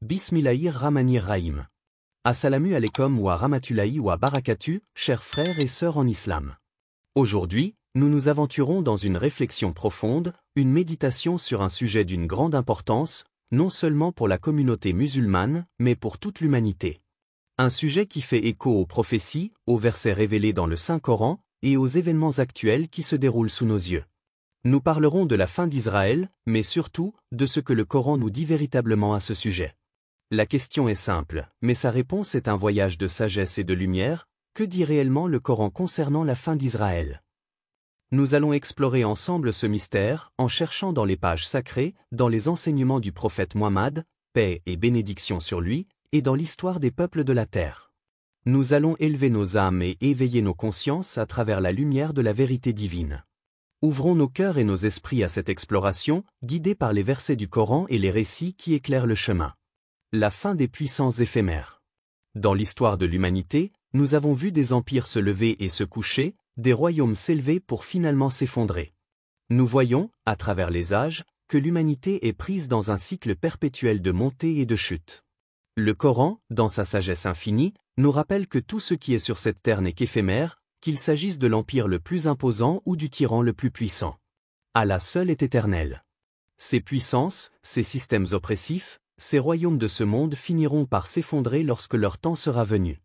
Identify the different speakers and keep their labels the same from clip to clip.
Speaker 1: Bismillahir Rahmanir Rahim. Assalamu alaikum wa rahmatullahi wa barakatuh, chers frères et sœurs en islam. Aujourd'hui, nous nous aventurons dans une réflexion profonde, une méditation sur un sujet d'une grande importance, non seulement pour la communauté musulmane, mais pour toute l'humanité. Un sujet qui fait écho aux prophéties, aux versets révélés dans le Saint-Coran, et aux événements actuels qui se déroulent sous nos yeux. Nous parlerons de la fin d'Israël, mais surtout, de ce que le Coran nous dit véritablement à ce sujet. La question est simple, mais sa réponse est un voyage de sagesse et de lumière. Que dit réellement le Coran concernant la fin d'Israël? Nous allons explorer ensemble ce mystère, en cherchant dans les pages sacrées, dans les enseignements du prophète Muhammad, paix et bénédiction sur lui, et dans l'histoire des peuples de la terre. Nous allons élever nos âmes et éveiller nos consciences à travers la lumière de la vérité divine. Ouvrons nos cœurs et nos esprits à cette exploration, guidés par les versets du Coran et les récits qui éclairent le chemin. La fin des puissances éphémères. Dans l'histoire de l'humanité, nous avons vu des empires se lever et se coucher, des royaumes s'élever pour finalement s'effondrer. Nous voyons, à travers les âges, que l'humanité est prise dans un cycle perpétuel de montée et de chute. Le Coran, dans sa sagesse infinie, nous rappelle que tout ce qui est sur cette terre n'est qu'éphémère, qu'il s'agisse de l'empire le plus imposant ou du tyran le plus puissant. Allah seul est éternel. Ces puissances, ces systèmes oppressifs, ces royaumes de ce monde finiront par s'effondrer lorsque leur temps sera venu.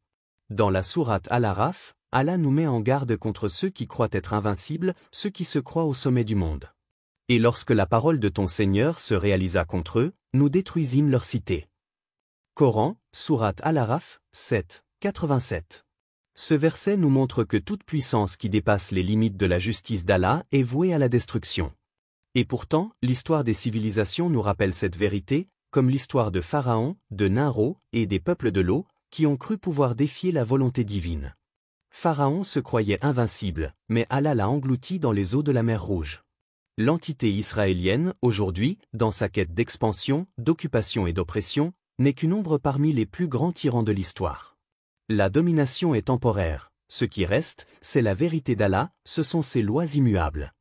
Speaker 1: Dans la sourate Al-Araf, Allah nous met en garde contre ceux qui croient être invincibles, ceux qui se croient au sommet du monde. Et lorsque la parole de ton Seigneur se réalisa contre eux, nous détruisîmes leur cité. Coran, sourate Al-Araf, 7, 87. Ce verset nous montre que toute puissance qui dépasse les limites de la justice d'Allah est vouée à la destruction. Et pourtant, l'histoire des civilisations nous rappelle cette vérité, comme l'histoire de Pharaon, de Nimrod et des peuples de l'eau, qui ont cru pouvoir défier la volonté divine. Pharaon se croyait invincible, mais Allah l'a englouti dans les eaux de la mer Rouge. L'entité israélienne, aujourd'hui, dans sa quête d'expansion, d'occupation et d'oppression, n'est qu'une ombre parmi les plus grands tyrans de l'histoire. La domination est temporaire, ce qui reste, c'est la vérité d'Allah, ce sont ses lois immuables.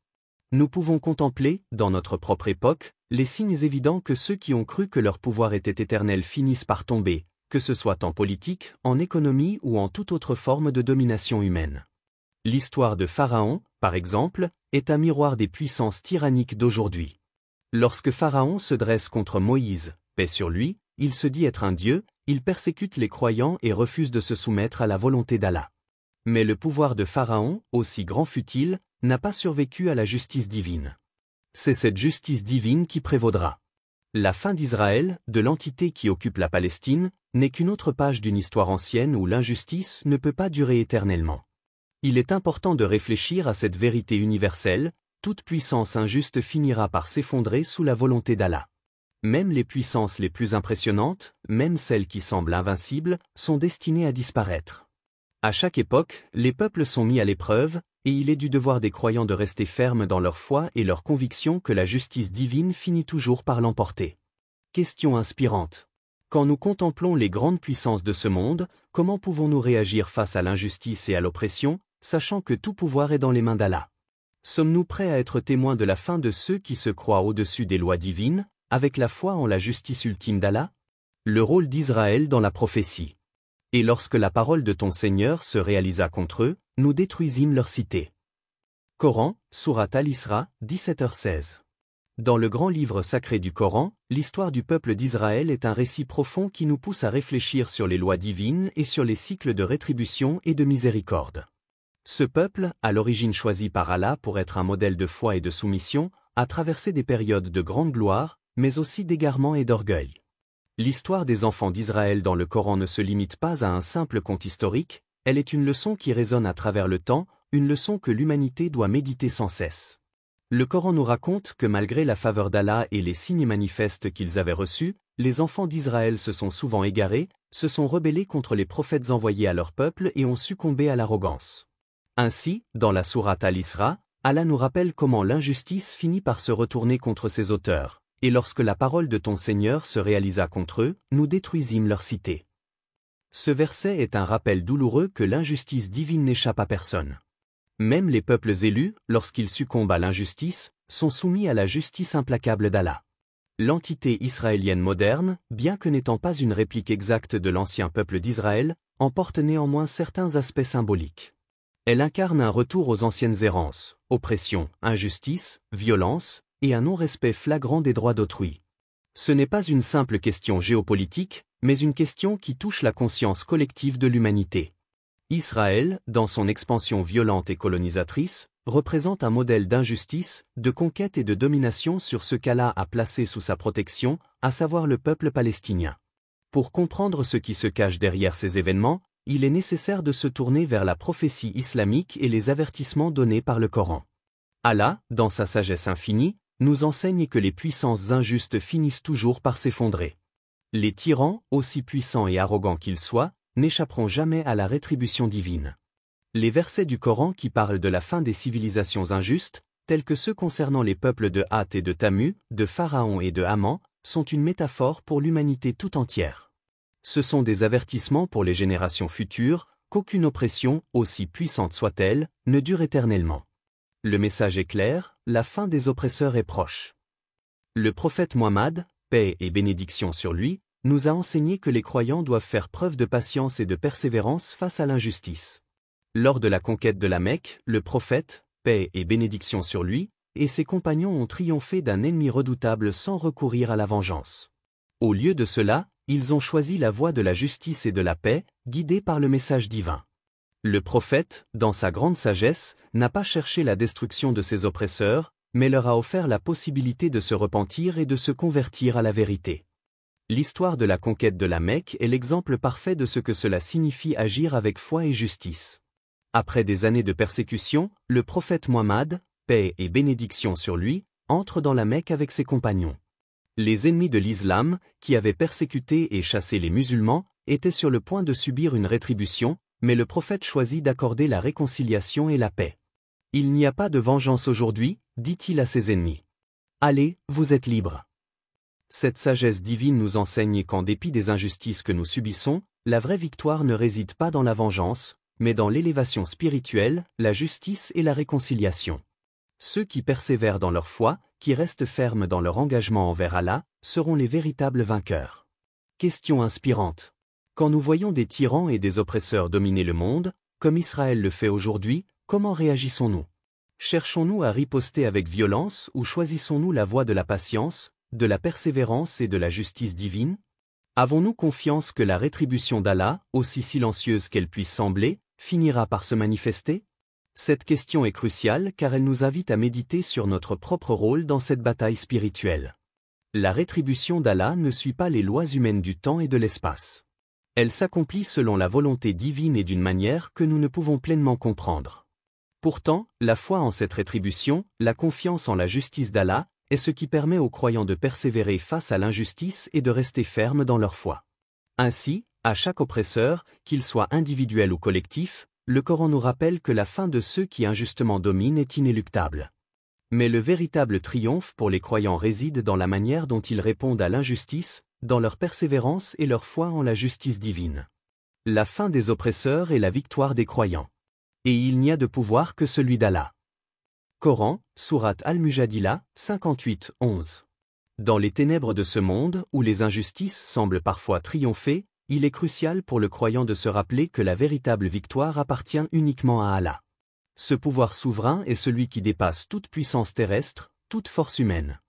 Speaker 1: Nous pouvons contempler, dans notre propre époque, les signes évidents que ceux qui ont cru que leur pouvoir était éternel finissent par tomber, que ce soit en politique, en économie ou en toute autre forme de domination humaine. L'histoire de Pharaon, par exemple, est un miroir des puissances tyranniques d'aujourd'hui. Lorsque Pharaon se dresse contre Moïse, paix sur lui, il se dit être un dieu, il persécute les croyants et refuse de se soumettre à la volonté d'Allah. Mais le pouvoir de Pharaon, aussi grand fût-il, n'a pas survécu à la justice divine. C'est cette justice divine qui prévaudra. La fin d'Israël, de l'entité qui occupe la Palestine, n'est qu'une autre page d'une histoire ancienne où l'injustice ne peut pas durer éternellement. Il est important de réfléchir à cette vérité universelle, toute puissance injuste finira par s'effondrer sous la volonté d'Allah. Même les puissances les plus impressionnantes, même celles qui semblent invincibles, sont destinées à disparaître. À chaque époque, les peuples sont mis à l'épreuve, et il est du devoir des croyants de rester fermes dans leur foi et leur conviction que la justice divine finit toujours par l'emporter. Question inspirante. Quand nous contemplons les grandes puissances de ce monde, comment pouvons-nous réagir face à l'injustice et à l'oppression, sachant que tout pouvoir est dans les mains d'Allah? Sommes-nous prêts à être témoins de la fin de ceux qui se croient au-dessus des lois divines, avec la foi en la justice ultime d'Allah? Le rôle d'Israël dans la prophétie. Et lorsque la parole de ton Seigneur se réalisa contre eux, nous détruisîmes leur cité. Coran, sourate Al-Isra, 17h16. Dans le grand livre sacré du Coran, l'histoire du peuple d'Israël est un récit profond qui nous pousse à réfléchir sur les lois divines et sur les cycles de rétribution et de miséricorde. Ce peuple, à l'origine choisi par Allah pour être un modèle de foi et de soumission, a traversé des périodes de grande gloire, mais aussi d'égarement et d'orgueil. L'histoire des enfants d'Israël dans le Coran ne se limite pas à un simple conte historique, elle est une leçon qui résonne à travers le temps, une leçon que l'humanité doit méditer sans cesse. Le Coran nous raconte que malgré la faveur d'Allah et les signes manifestes qu'ils avaient reçus, les enfants d'Israël se sont souvent égarés, se sont rebellés contre les prophètes envoyés à leur peuple et ont succombé à l'arrogance. Ainsi, dans la sourate Al-Isra, Allah nous rappelle comment l'injustice finit par se retourner contre ses auteurs. Et lorsque la parole de ton Seigneur se réalisa contre eux, nous détruisîmes leur cité. Ce verset est un rappel douloureux que l'injustice divine n'échappe à personne. Même les peuples élus, lorsqu'ils succombent à l'injustice, sont soumis à la justice implacable d'Allah. L'entité israélienne moderne, bien que n'étant pas une réplique exacte de l'ancien peuple d'Israël, emporte néanmoins certains aspects symboliques. Elle incarne un retour aux anciennes errances, oppression, injustice, violence, et un non-respect flagrant des droits d'autrui. Ce n'est pas une simple question géopolitique, mais une question qui touche la conscience collective de l'humanité. Israël, dans son expansion violente et colonisatrice, représente un modèle d'injustice, de conquête et de domination sur ce qu'Allah a placé sous sa protection, à savoir le peuple palestinien. Pour comprendre ce qui se cache derrière ces événements, il est nécessaire de se tourner vers la prophétie islamique et les avertissements donnés par le Coran. Allah, dans sa sagesse infinie, nous enseigne que les puissances injustes finissent toujours par s'effondrer. Les tyrans, aussi puissants et arrogants qu'ils soient, n'échapperont jamais à la rétribution divine. Les versets du Coran qui parlent de la fin des civilisations injustes, tels que ceux concernant les peuples de Hath et de Tamu, de Pharaon et de Haman, sont une métaphore pour l'humanité tout entière. Ce sont des avertissements pour les générations futures, qu'aucune oppression, aussi puissante soit-elle, ne dure éternellement. Le message est clair, la fin des oppresseurs est proche. Le prophète Muhammad, paix et bénédiction sur lui, nous a enseigné que les croyants doivent faire preuve de patience et de persévérance face à l'injustice. Lors de la conquête de la Mecque, le prophète, paix et bénédiction sur lui, et ses compagnons ont triomphé d'un ennemi redoutable sans recourir à la vengeance. Au lieu de cela, ils ont choisi la voie de la justice et de la paix, guidés par le message divin. Le prophète, dans sa grande sagesse, n'a pas cherché la destruction de ses oppresseurs, mais leur a offert la possibilité de se repentir et de se convertir à la vérité. L'histoire de la conquête de la Mecque est l'exemple parfait de ce que cela signifie agir avec foi et justice. Après des années de persécution, le prophète Muhammad, paix et bénédiction sur lui, entre dans la Mecque avec ses compagnons. Les ennemis de l'islam, qui avaient persécuté et chassé les musulmans, étaient sur le point de subir une rétribution, mais le prophète choisit d'accorder la réconciliation et la paix. « Il n'y a pas de vengeance aujourd'hui, dit-il à ses ennemis. Allez, vous êtes libres. » Cette sagesse divine nous enseigne qu'en dépit des injustices que nous subissons, la vraie victoire ne réside pas dans la vengeance, mais dans l'élévation spirituelle, la justice et la réconciliation. Ceux qui persévèrent dans leur foi, qui restent fermes dans leur engagement envers Allah, seront les véritables vainqueurs. Question inspirante. Quand nous voyons des tyrans et des oppresseurs dominer le monde, comme Israël le fait aujourd'hui, comment réagissons-nous? Cherchons-nous à riposter avec violence ou choisissons-nous la voie de la patience, de la persévérance et de la justice divine? Avons-nous confiance que la rétribution d'Allah, aussi silencieuse qu'elle puisse sembler, finira par se manifester? Cette question est cruciale car elle nous invite à méditer sur notre propre rôle dans cette bataille spirituelle. La rétribution d'Allah ne suit pas les lois humaines du temps et de l'espace. Elle s'accomplit selon la volonté divine et d'une manière que nous ne pouvons pleinement comprendre. Pourtant, la foi en cette rétribution, la confiance en la justice d'Allah, est ce qui permet aux croyants de persévérer face à l'injustice et de rester fermes dans leur foi. Ainsi, à chaque oppresseur, qu'il soit individuel ou collectif, le Coran nous rappelle que la fin de ceux qui injustement dominent est inéluctable. Mais le véritable triomphe pour les croyants réside dans la manière dont ils répondent à l'injustice, dans leur persévérance et leur foi en la justice divine. La fin des oppresseurs est la victoire des croyants. Et il n'y a de pouvoir que celui d'Allah. Coran, Sourate Al-Mujadila, 58-11. Dans les ténèbres de ce monde, où les injustices semblent parfois triompher, il est crucial pour le croyant de se rappeler que la véritable victoire appartient uniquement à Allah. Ce pouvoir souverain est celui qui dépasse toute puissance terrestre, toute force humaine.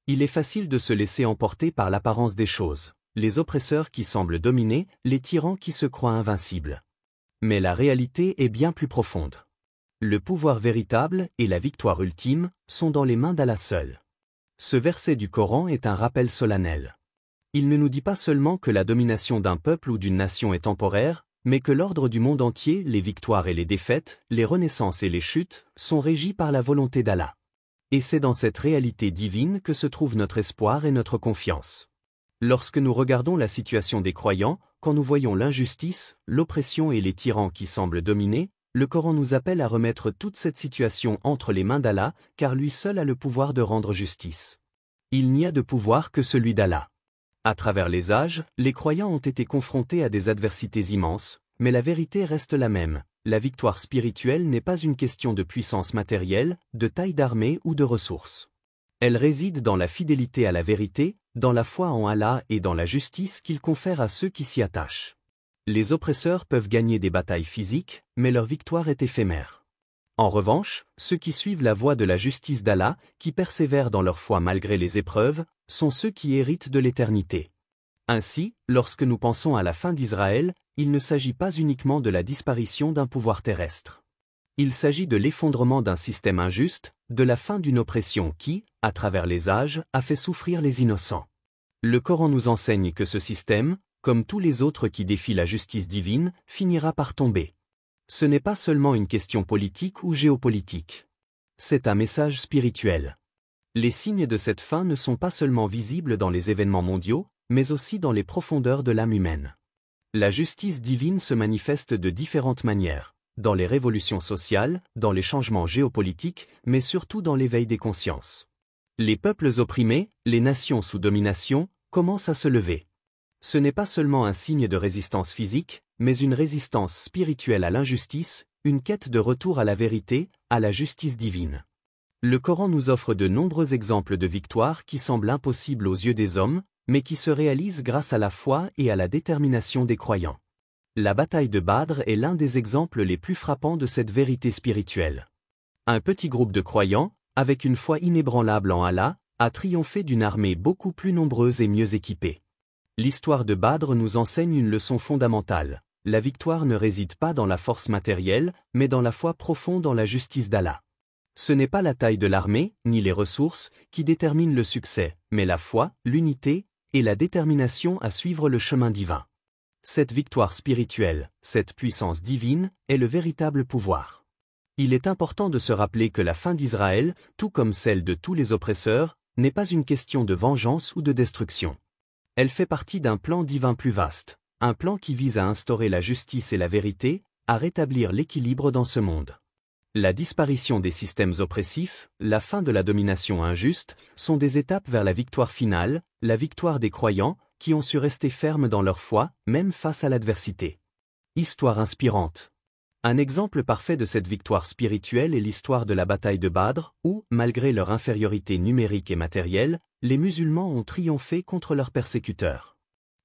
Speaker 1: Il est facile de se laisser emporter par l'apparence des choses, les oppresseurs qui semblent dominer, les tyrans qui se croient invincibles. Mais la réalité est bien plus profonde. Le pouvoir véritable et la victoire ultime sont dans les mains d'Allah seul. Ce verset du Coran est un rappel solennel. Il ne nous dit pas seulement que la domination d'un peuple ou d'une nation est temporaire, mais que l'ordre du monde entier, les victoires et les défaites, les renaissances et les chutes, sont régis par la volonté d'Allah. Et c'est dans cette réalité divine que se trouve notre espoir et notre confiance. Lorsque nous regardons la situation des croyants, quand nous voyons l'injustice, l'oppression et les tyrans qui semblent dominer, le Coran nous appelle à remettre toute cette situation entre les mains d'Allah, car lui seul a le pouvoir de rendre justice. Il n'y a de pouvoir que celui d'Allah. À travers les âges, les croyants ont été confrontés à des adversités immenses, mais la vérité reste la même. La victoire spirituelle n'est pas une question de puissance matérielle, de taille d'armée ou de ressources. Elle réside dans la fidélité à la vérité, dans la foi en Allah et dans la justice qu'il confère à ceux qui s'y attachent. Les oppresseurs peuvent gagner des batailles physiques, mais leur victoire est éphémère. En revanche, ceux qui suivent la voie de la justice d'Allah, qui persévèrent dans leur foi malgré les épreuves, sont ceux qui héritent de l'éternité. Ainsi, lorsque nous pensons à la fin d'Israël, il ne s'agit pas uniquement de la disparition d'un pouvoir terrestre. Il s'agit de l'effondrement d'un système injuste, de la fin d'une oppression qui, à travers les âges, a fait souffrir les innocents. Le Coran nous enseigne que ce système, comme tous les autres qui défient la justice divine, finira par tomber. Ce n'est pas seulement une question politique ou géopolitique. C'est un message spirituel. Les signes de cette fin ne sont pas seulement visibles dans les événements mondiaux, mais aussi dans les profondeurs de l'âme humaine. La justice divine se manifeste de différentes manières, dans les révolutions sociales, dans les changements géopolitiques, mais surtout dans l'éveil des consciences. Les peuples opprimés, les nations sous domination, commencent à se lever. Ce n'est pas seulement un signe de résistance physique, mais une résistance spirituelle à l'injustice, une quête de retour à la vérité, à la justice divine. Le Coran nous offre de nombreux exemples de victoires qui semblent impossibles aux yeux des hommes, mais qui se réalisent grâce à la foi et à la détermination des croyants. La bataille de Badr est l'un des exemples les plus frappants de cette vérité spirituelle. Un petit groupe de croyants, avec une foi inébranlable en Allah, a triomphé d'une armée beaucoup plus nombreuse et mieux équipée. L'histoire de Badr nous enseigne une leçon fondamentale. La victoire ne réside pas dans la force matérielle, mais dans la foi profonde en la justice d'Allah. Ce n'est pas la taille de l'armée, ni les ressources, qui déterminent le succès, mais la foi, l'unité, et la détermination à suivre le chemin divin. Cette victoire spirituelle, cette puissance divine, est le véritable pouvoir. Il est important de se rappeler que la fin d'Israël, tout comme celle de tous les oppresseurs, n'est pas une question de vengeance ou de destruction. Elle fait partie d'un plan divin plus vaste, un plan qui vise à instaurer la justice et la vérité, à rétablir l'équilibre dans ce monde. La disparition des systèmes oppressifs, la fin de la domination injuste, sont des étapes vers la victoire finale, la victoire des croyants, qui ont su rester fermes dans leur foi, même face à l'adversité. Histoire inspirante. Un exemple parfait de cette victoire spirituelle est l'histoire de la bataille de Badr, où, malgré leur infériorité numérique et matérielle, les musulmans ont triomphé contre leurs persécuteurs.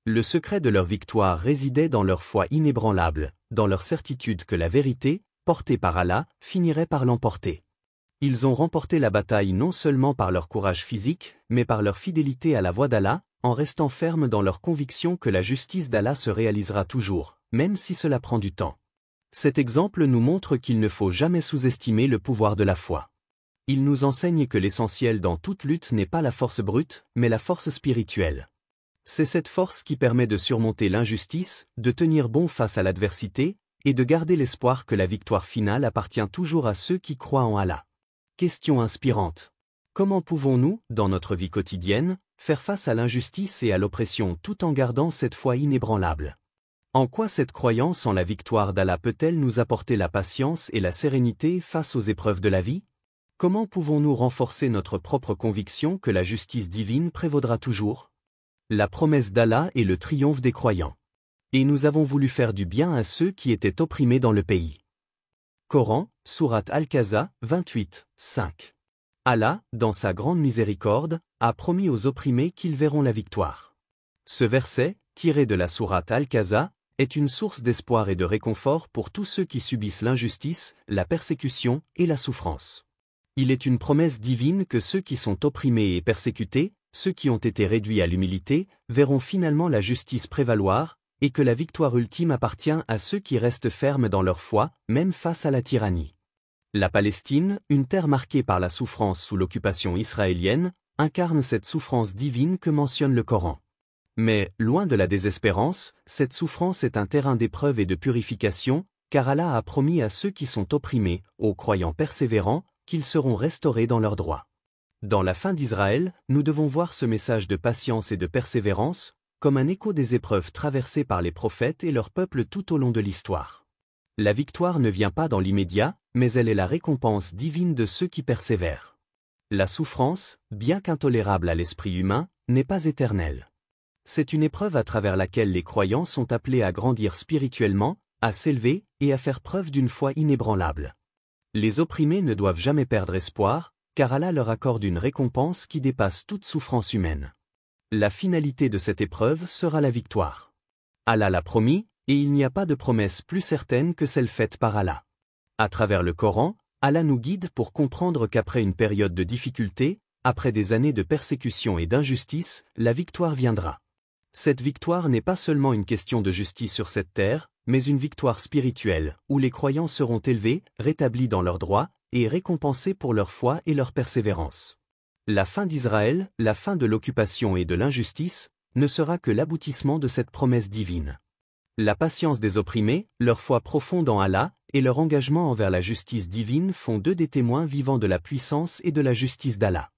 Speaker 1: Le secret de leur victoire résidait dans leur foi inébranlable, dans leur certitude que la vérité, portée par Allah, finirait par l'emporter. Ils ont remporté la bataille non seulement par leur courage physique, mais par leur fidélité à la voie d'Allah, en restant fermes dans leur conviction que la justice d'Allah se réalisera toujours, même si cela prend du temps. Cet exemple nous montre qu'il ne faut jamais sous-estimer le pouvoir de la foi. Il nous enseigne que l'essentiel dans toute lutte n'est pas la force brute, mais la force spirituelle. C'est cette force qui permet de surmonter l'injustice, de tenir bon face à l'adversité, et de garder l'espoir que la victoire finale appartient toujours à ceux qui croient en Allah. Question inspirante. Comment pouvons-nous, dans notre vie quotidienne, faire face à l'injustice et à l'oppression tout en gardant cette foi inébranlable? En quoi cette croyance en la victoire d'Allah peut-elle nous apporter la patience et la sérénité face aux épreuves de la vie? Comment pouvons-nous renforcer notre propre conviction que la justice divine prévaudra toujours? La promesse d'Allah est le triomphe des croyants. Et nous avons voulu faire du bien à ceux qui étaient opprimés dans le pays. Coran, Sourate Al-Kahza, 28, 5. Allah, dans sa grande miséricorde, a promis aux opprimés qu'ils verront la victoire. Ce verset, tiré de la Sourate Al-Kahza, est une source d'espoir et de réconfort pour tous ceux qui subissent l'injustice, la persécution et la souffrance. Il est une promesse divine que ceux qui sont opprimés et persécutés, ceux qui ont été réduits à l'humilité, verront finalement la justice prévaloir, et que la victoire ultime appartient à ceux qui restent fermes dans leur foi, même face à la tyrannie. La Palestine, une terre marquée par la souffrance sous l'occupation israélienne, incarne cette souffrance divine que mentionne le Coran. Mais, loin de la désespérance, cette souffrance est un terrain d'épreuve et de purification, car Allah a promis à ceux qui sont opprimés, aux croyants persévérants, qu'ils seront restaurés dans leurs droits. Dans la fin d'Israël, nous devons voir ce message de patience et de persévérance, comme un écho des épreuves traversées par les prophètes et leur peuple tout au long de l'histoire. La victoire ne vient pas dans l'immédiat, mais elle est la récompense divine de ceux qui persévèrent. La souffrance, bien qu'intolérable à l'esprit humain, n'est pas éternelle. C'est une épreuve à travers laquelle les croyants sont appelés à grandir spirituellement, à s'élever et à faire preuve d'une foi inébranlable. Les opprimés ne doivent jamais perdre espoir, car Allah leur accorde une récompense qui dépasse toute souffrance humaine. La finalité de cette épreuve sera la victoire. Allah l'a promis, et il n'y a pas de promesse plus certaine que celle faite par Allah. À travers le Coran, Allah nous guide pour comprendre qu'après une période de difficulté, après des années de persécution et d'injustice, la victoire viendra. Cette victoire n'est pas seulement une question de justice sur cette terre, mais une victoire spirituelle, où les croyants seront élevés, rétablis dans leurs droits, et récompensés pour leur foi et leur persévérance. La fin d'Israël, la fin de l'occupation et de l'injustice, ne sera que l'aboutissement de cette promesse divine. La patience des opprimés, leur foi profonde en Allah, et leur engagement envers la justice divine font d'eux des témoins vivants de la puissance et de la justice d'Allah.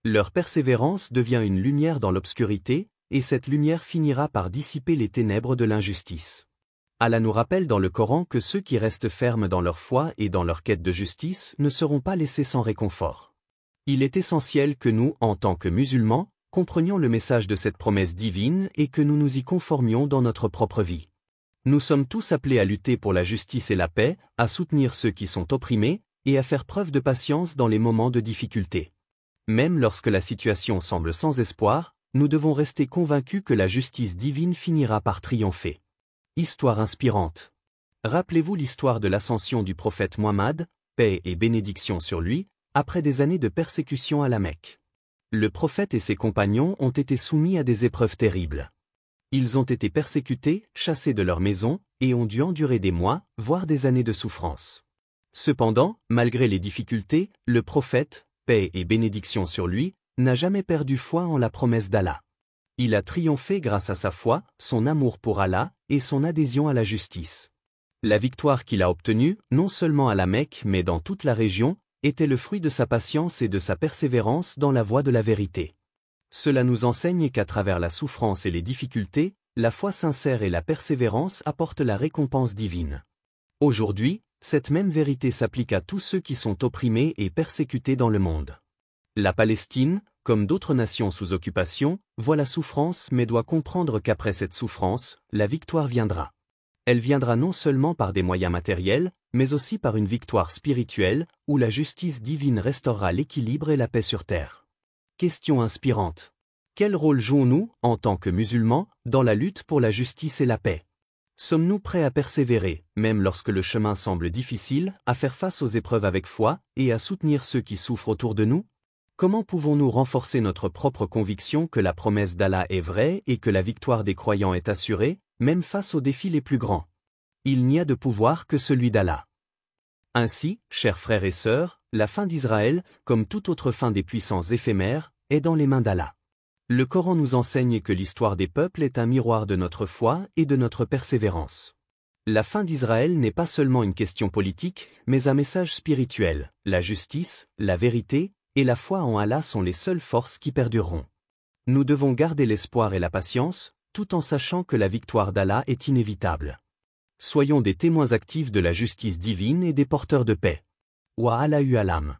Speaker 1: Leur persévérance devient une lumière dans l'obscurité, et cette lumière finira par dissiper les ténèbres de l'injustice. Allah nous rappelle dans le Coran que ceux qui restent fermes dans leur foi et dans leur quête de justice ne seront pas laissés sans réconfort. Il est essentiel que nous, en tant que musulmans, comprenions le message de cette promesse divine et que nous nous y conformions dans notre propre vie. Nous sommes tous appelés à lutter pour la justice et la paix, à soutenir ceux qui sont opprimés, et à faire preuve de patience dans les moments de difficulté. Même lorsque la situation semble sans espoir, nous devons rester convaincus que la justice divine finira par triompher. Histoire inspirante. Rappelez-vous l'histoire de l'ascension du prophète Muhammad, paix et bénédiction sur lui, après des années de persécution à la Mecque. Le prophète et ses compagnons ont été soumis à des épreuves terribles. Ils ont été persécutés, chassés de leur maison, et ont dû endurer des mois, voire des années de souffrance. Cependant, malgré les difficultés, le prophète, paix et bénédiction sur lui, n'a jamais perdu foi en la promesse d'Allah. Il a triomphé grâce à sa foi, son amour pour Allah, et son adhésion à la justice. La victoire qu'il a obtenue, non seulement à la Mecque mais dans toute la région, était le fruit de sa patience et de sa persévérance dans la voie de la vérité. Cela nous enseigne qu'à travers la souffrance et les difficultés, la foi sincère et la persévérance apportent la récompense divine. Aujourd'hui, cette même vérité s'applique à tous ceux qui sont opprimés et persécutés dans le monde. La Palestine, comme d'autres nations sous occupation, voit la souffrance mais doit comprendre qu'après cette souffrance, la victoire viendra. Elle viendra non seulement par des moyens matériels, mais aussi par une victoire spirituelle, où la justice divine restaurera l'équilibre et la paix sur terre. Question inspirante. Quel rôle jouons-nous, en tant que musulmans, dans la lutte pour la justice et la paix? Sommes-nous prêts à persévérer, même lorsque le chemin semble difficile, à faire face aux épreuves avec foi, et à soutenir ceux qui souffrent autour de nous? Comment pouvons-nous renforcer notre propre conviction que la promesse d'Allah est vraie et que la victoire des croyants est assurée, même face aux défis les plus grands? Il n'y a de pouvoir que celui d'Allah. Ainsi, chers frères et sœurs, la fin d'Israël, comme toute autre fin des puissances éphémères, est dans les mains d'Allah. Le Coran nous enseigne que l'histoire des peuples est un miroir de notre foi et de notre persévérance. La fin d'Israël n'est pas seulement une question politique, mais un message spirituel. La justice, la vérité, et la foi en Allah sont les seules forces qui perdureront. Nous devons garder l'espoir et la patience, tout en sachant que la victoire d'Allah est inévitable. Soyons des témoins actifs de la justice divine et des porteurs de paix. Wa Allahu alam.